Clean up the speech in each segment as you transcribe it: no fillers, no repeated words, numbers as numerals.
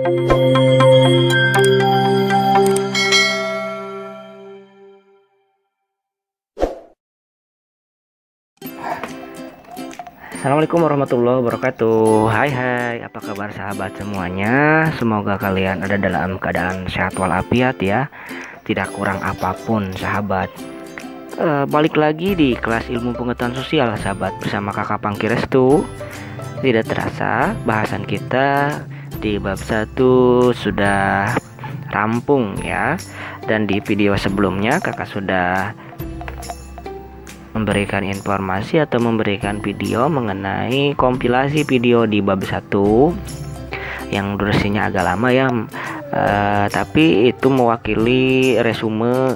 Assalamualaikum warahmatullahi wabarakatuh. Hai, apa kabar sahabat semuanya? Semoga kalian ada dalam keadaan sehat walafiat ya. Tidak kurang apapun sahabat. Balik lagi di kelas ilmu pengetahuan sosial sahabat, bersama kakak Pangkirestu. Tidak terasa bahasan kita di bab 1 sudah rampung ya. Dan di video sebelumnya kakak sudah memberikan informasi atau memberikan video mengenai kompilasi video di bab 1 yang durasinya agak lama ya, tapi itu mewakili resume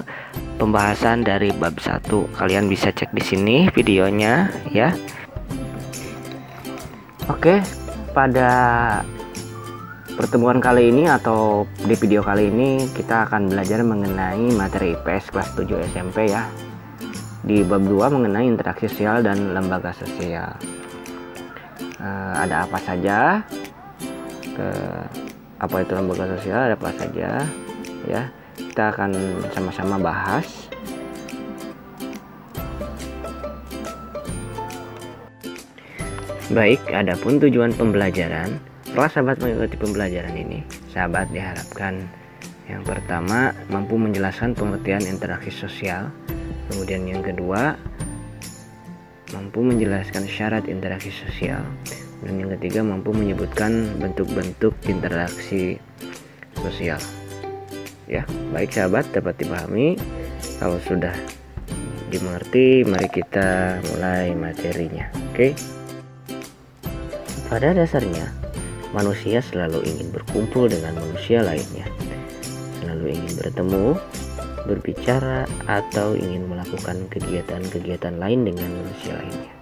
pembahasan dari bab 1. Kalian bisa cek di sini videonya ya. Oke, pada pertemuan kali ini atau di video kali ini kita akan belajar mengenai materi IPS kelas 7 SMP ya. Di bab 2 mengenai interaksi sosial dan lembaga sosial. Ada apa saja? Apa itu lembaga sosial? Ada apa saja? Ya, kita akan sama-sama bahas. Baik, adapun tujuan pembelajaran. Setelah sahabat mengikuti pembelajaran ini, sahabat diharapkan yang pertama mampu menjelaskan pengertian interaksi sosial. Kemudian yang kedua, mampu menjelaskan syarat interaksi sosial. Dan yang ketiga, mampu menyebutkan bentuk-bentuk interaksi sosial. Ya, baik sahabat, dapat dipahami. Kalau sudah dimengerti, mari kita mulai materinya. Oke. Pada dasarnya, manusia selalu ingin berkumpul dengan manusia lainnya. Selalu ingin bertemu, berbicara, atau ingin melakukan kegiatan-kegiatan lain dengan manusia lainnya.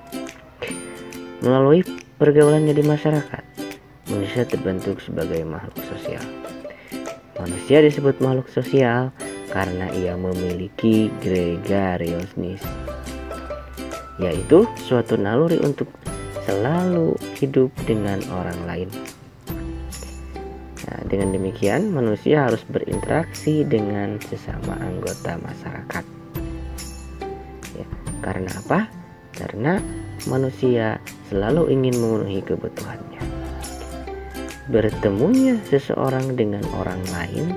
Melalui pergaulannya di masyarakat, manusia terbentuk sebagai makhluk sosial. Manusia disebut makhluk sosial karena ia memiliki gregariosnis, yaitu suatu naluri untuk selalu hidup dengan orang lain. Nah, dengan demikian manusia harus berinteraksi dengan sesama anggota masyarakat. Ya, karena apa? Karena manusia selalu ingin memenuhi kebutuhannya. Bertemunya seseorang dengan orang lain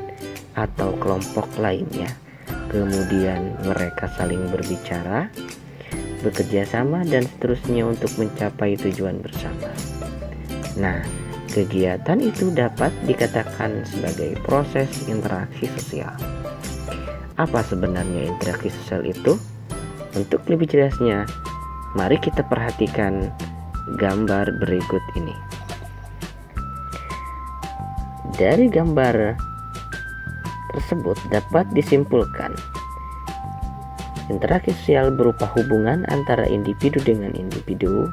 atau kelompok lainnya, kemudian mereka saling berbicara, bekerja sama, dan seterusnya untuk mencapai tujuan bersama. Nah, kegiatan itu dapat dikatakan sebagai proses interaksi sosial. Apa sebenarnya interaksi sosial itu? Untuk lebih jelasnya, mari kita perhatikan gambar berikut ini. Dari gambar tersebut dapat disimpulkan interaksi sosial berupa hubungan antara individu dengan individu,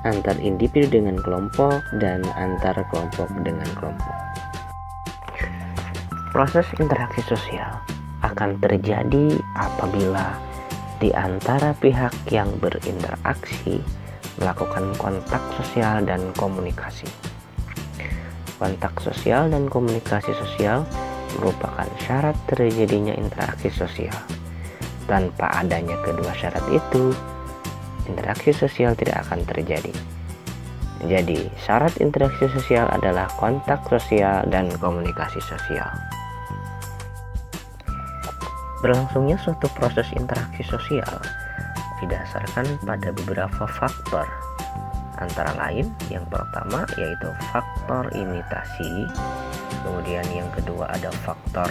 antar individu dengan kelompok, dan antar kelompok dengan kelompok. Proses interaksi sosial akan terjadi apabila di antara pihak yang berinteraksi melakukan kontak sosial dan komunikasi. Kontak sosial dan komunikasi sosial merupakan syarat terjadinya interaksi sosial. Tanpa adanya kedua syarat itu, interaksi sosial tidak akan terjadi. Jadi, syarat interaksi sosial adalah kontak sosial dan komunikasi sosial. Berlangsungnya suatu proses interaksi sosial didasarkan pada beberapa faktor. Antara lain, yang pertama yaitu faktor imitasi, kemudian yang kedua ada faktor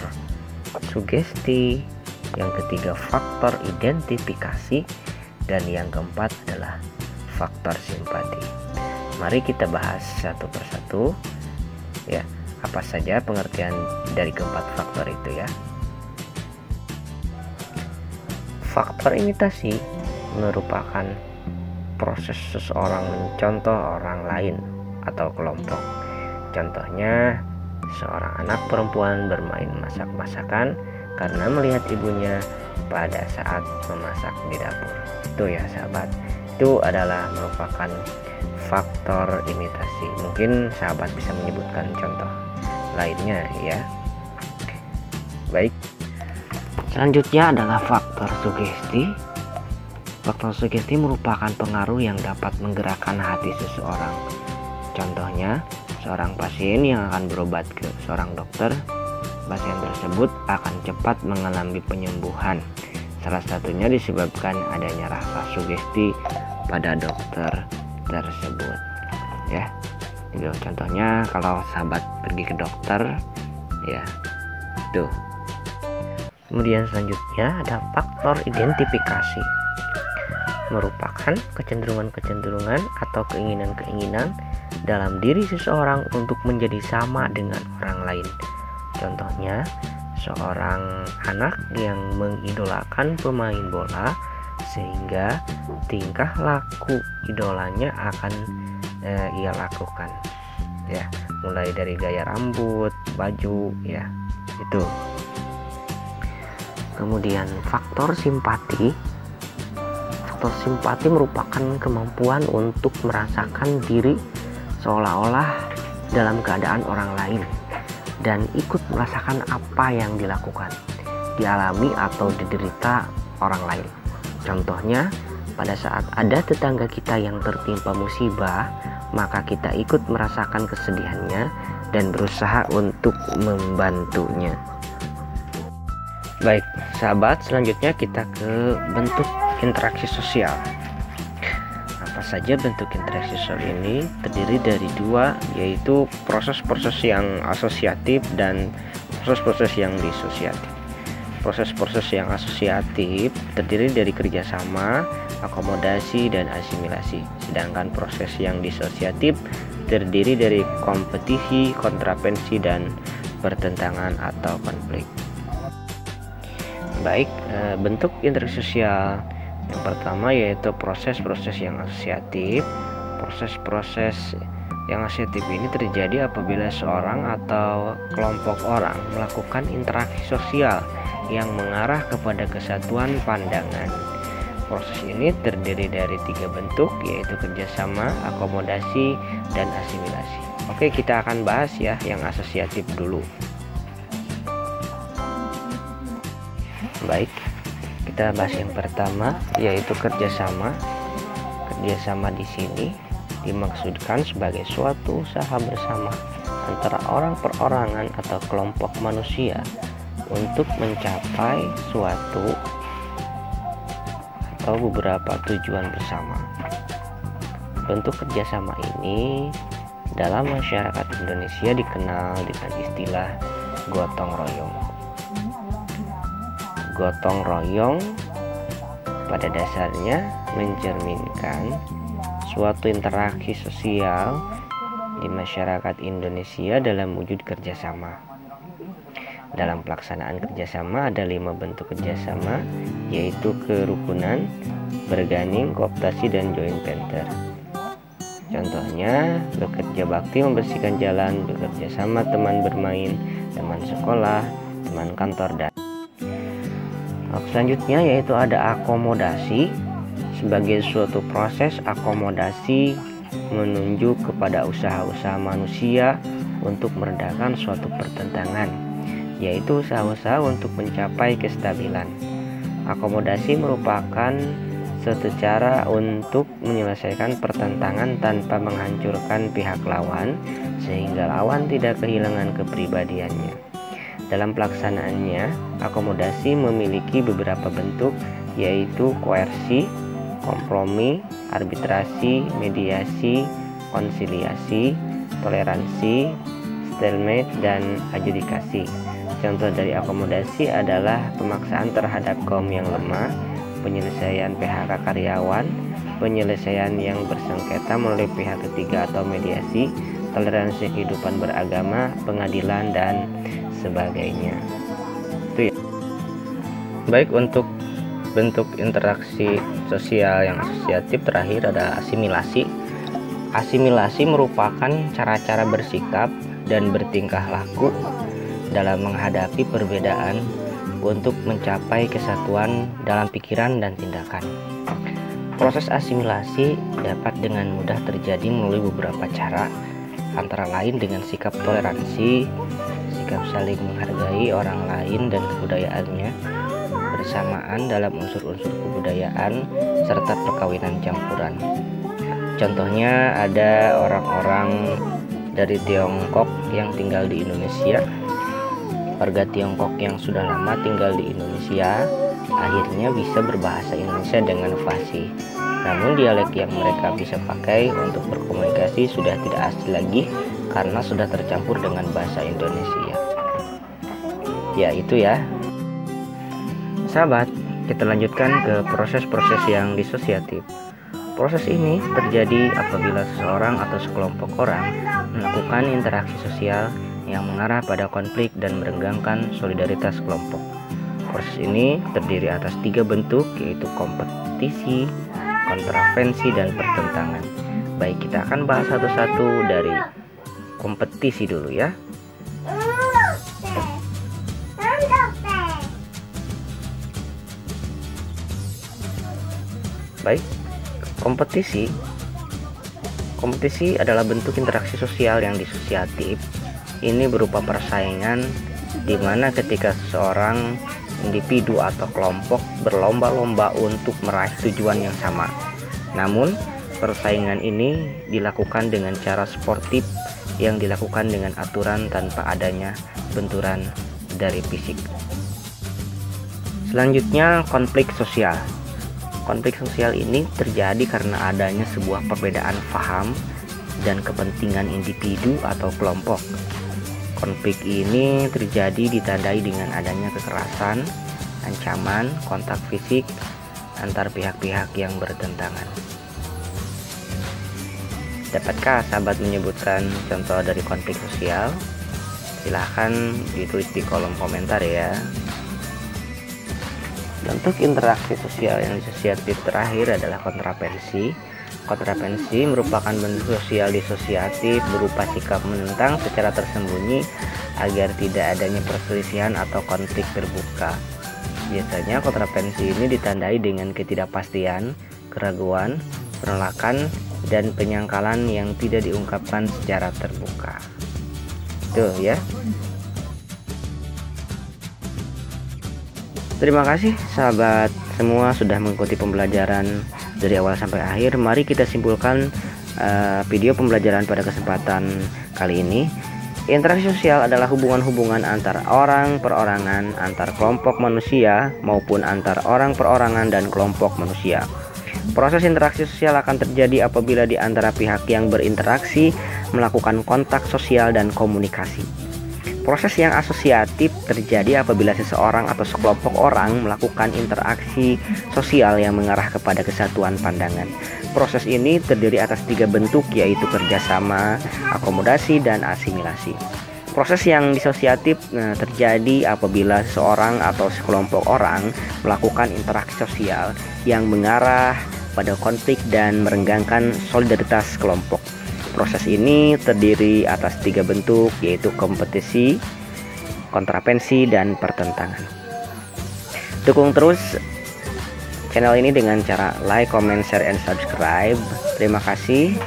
sugesti, yang ketiga faktor identifikasi, dan yang keempat adalah faktor simpati. Mari kita bahas satu persatu ya, apa saja pengertian dari keempat faktor itu ya. Faktor imitasi merupakan proses seseorang mencontoh orang lain atau kelompok. Contohnya, seorang anak perempuan bermain masak-masakan karena melihat ibunya pada saat memasak di dapur. Itu ya sahabat, itu adalah merupakan faktor imitasi. Mungkin sahabat bisa menyebutkan contoh lainnya ya. Baik, selanjutnya adalah faktor sugesti. Faktor sugesti merupakan pengaruh yang dapat menggerakkan hati seseorang. Contohnya, seorang pasien yang akan berobat ke seorang dokter, pasien tersebut akan cepat mengalami penyembuhan. Salah satunya disebabkan adanya rasa sugesti pada dokter tersebut ya. Itu contohnya kalau sahabat pergi ke dokter ya, tuh. Kemudian selanjutnya ada faktor identifikasi, merupakan kecenderungan-kecenderungan atau keinginan-keinginan dalam diri seseorang untuk menjadi sama dengan orang lain. Contohnya, seorang anak yang mengidolakan pemain bola sehingga tingkah laku idolanya akan ia lakukan ya, mulai dari gaya rambut, baju ya, itu. Kemudian faktor simpati. Faktor simpati merupakan kemampuan untuk merasakan diri seolah-olah dalam keadaan orang lain dan ikut merasakan apa yang dilakukan, dialami atau diderita orang lain. Contohnya, pada saat ada tetangga kita yang tertimpa musibah, maka kita ikut merasakan kesedihannya dan berusaha untuk membantunya. Baik, sahabat, selanjutnya kita ke bentuk interaksi sosial. Apa saja bentuk interaksi sosial ini? Terdiri dari dua, yaitu proses-proses yang asosiatif dan proses-proses yang disosiatif. Proses-proses yang asosiatif terdiri dari kerjasama, akomodasi, dan asimilasi. Sedangkan proses yang disosiatif terdiri dari kompetisi, kontravensi, dan pertentangan atau konflik. Baik, bentuk interaksi sosial yang pertama yaitu proses-proses yang asosiatif. Proses-proses yang asosiatif ini terjadi apabila seorang atau kelompok orang melakukan interaksi sosial yang mengarah kepada kesatuan pandangan. Proses ini terdiri dari tiga bentuk, yaitu kerjasama, akomodasi, dan asimilasi. Oke, kita akan bahas ya yang asosiatif dulu. Baik, kita bahas yang pertama, yaitu kerjasama. Kerjasama di sini dimaksudkan sebagai suatu usaha bersama antara orang perorangan atau kelompok manusia untuk mencapai suatu atau beberapa tujuan bersama. Bentuk kerjasama ini dalam masyarakat Indonesia dikenal dengan istilah gotong royong. Gotong royong pada dasarnya mencerminkan suatu interaksi sosial di masyarakat Indonesia dalam wujud kerjasama. Dalam pelaksanaan kerjasama ada 5 bentuk kerjasama, yaitu kerukunan, berganing, kooptasi, dan joint venture. Contohnya, bekerja bakti membersihkan jalan, bekerja sama teman bermain, teman sekolah, teman kantor, dan selanjutnya yaitu ada akomodasi. Sebagai suatu proses, akomodasi menunjuk kepada usaha-usaha manusia untuk meredakan suatu pertentangan, yaitu usaha-usaha untuk mencapai kestabilan. Akomodasi merupakan suatu cara untuk menyelesaikan pertentangan tanpa menghancurkan pihak lawan, sehingga lawan tidak kehilangan kepribadiannya. Dalam pelaksanaannya, akomodasi memiliki beberapa bentuk, yaitu koersi, kompromi, arbitrasi, mediasi, konsiliasi, toleransi, stalemate, dan adjudikasi. Contoh dari akomodasi adalah pemaksaan terhadap kaum yang lemah, penyelesaian PHK karyawan, penyelesaian yang bersengketa melalui pihak ketiga atau mediasi, toleransi kehidupan beragama, pengadilan, dan sebagainya. Itu ya. Baik, untuk bentuk interaksi sosial yang asosiatif terakhir ada asimilasi. Asimilasi merupakan cara-cara bersikap dan bertingkah laku dalam menghadapi perbedaan untuk mencapai kesatuan dalam pikiran dan tindakan. Proses asimilasi dapat dengan mudah terjadi melalui beberapa cara, antara lain dengan sikap toleransi, sikap saling menghargai orang lain dan kebudayaannya, bersamaan dalam unsur-unsur kebudayaan, serta perkawinan campuran. Contohnya ada orang-orang dari Tiongkok yang tinggal di Indonesia. Warga Tiongkok yang sudah lama tinggal di Indonesia akhirnya bisa berbahasa Indonesia dengan fasih. Namun dialek yang mereka bisa pakai untuk berkomunikasi sudah tidak asli lagi karena sudah tercampur dengan bahasa Indonesia. Ya itu ya. Sahabat, kita lanjutkan ke proses-proses yang disosiatif. Proses ini terjadi apabila seseorang atau sekelompok orang melakukan interaksi sosial yang mengarah pada konflik dan merenggangkan solidaritas kelompok. Proses ini terdiri atas 3 bentuk, yaitu kompetisi, kontravensi, dan pertentangan. Baik, kita akan bahas satu-satu dari kompetisi dulu ya. Baik, kompetisi adalah bentuk interaksi sosial yang disosiatif. Ini berupa persaingan di mana ketika seseorang individu atau kelompok berlomba-lomba untuk meraih tujuan yang sama. Namun, persaingan ini dilakukan dengan cara sportif yang dilakukan dengan aturan tanpa adanya benturan dari fisik. Selanjutnya, konflik sosial. Konflik sosial ini terjadi karena adanya sebuah perbedaan paham dan kepentingan individu atau kelompok. Konflik ini terjadi ditandai dengan adanya kekerasan, ancaman, kontak fisik antar pihak-pihak yang bertentangan. Dapatkah sahabat menyebutkan contoh dari konflik sosial? Silahkan ditulis di kolom komentar ya. Bentuk interaksi sosial yang disosiatif terakhir adalah kontravensi. Kontravensi merupakan bentuk sosial disosiatif berupa sikap menentang secara tersembunyi agar tidak adanya perselisihan atau konflik terbuka. Biasanya kontravensi ini ditandai dengan ketidakpastian, keraguan, penolakan, dan penyangkalan yang tidak diungkapkan secara terbuka. Tuh ya. Terima kasih sahabat semua sudah mengikuti pembelajaran dari awal sampai akhir. Mari kita simpulkan video pembelajaran pada kesempatan kali ini. Interaksi sosial adalah hubungan-hubungan antar orang, perorangan, antar kelompok manusia maupun antar orang, perorangan, dan kelompok manusia. Proses interaksi sosial akan terjadi apabila di antara pihak yang berinteraksi melakukan kontak sosial dan komunikasi. Proses yang asosiatif terjadi apabila seseorang atau sekelompok orang melakukan interaksi sosial yang mengarah kepada kesatuan pandangan. Proses ini terdiri atas 3 bentuk, yaitu kerjasama, akomodasi, dan asimilasi. Proses yang disosiatif terjadi apabila seseorang atau sekelompok orang melakukan interaksi sosial yang mengarah pada konflik dan merenggangkan solidaritas kelompok. Proses ini terdiri atas 3 bentuk, yaitu kompetisi, kontravensi, dan pertentangan. Dukung terus channel ini dengan cara like, comment, share, and subscribe. Terima kasih.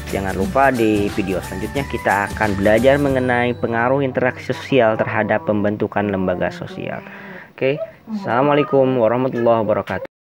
Jangan lupa di video selanjutnya kita akan belajar mengenai pengaruh interaksi sosial terhadap pembentukan lembaga sosial. Oke, assalamualaikum warahmatullahi wabarakatuh.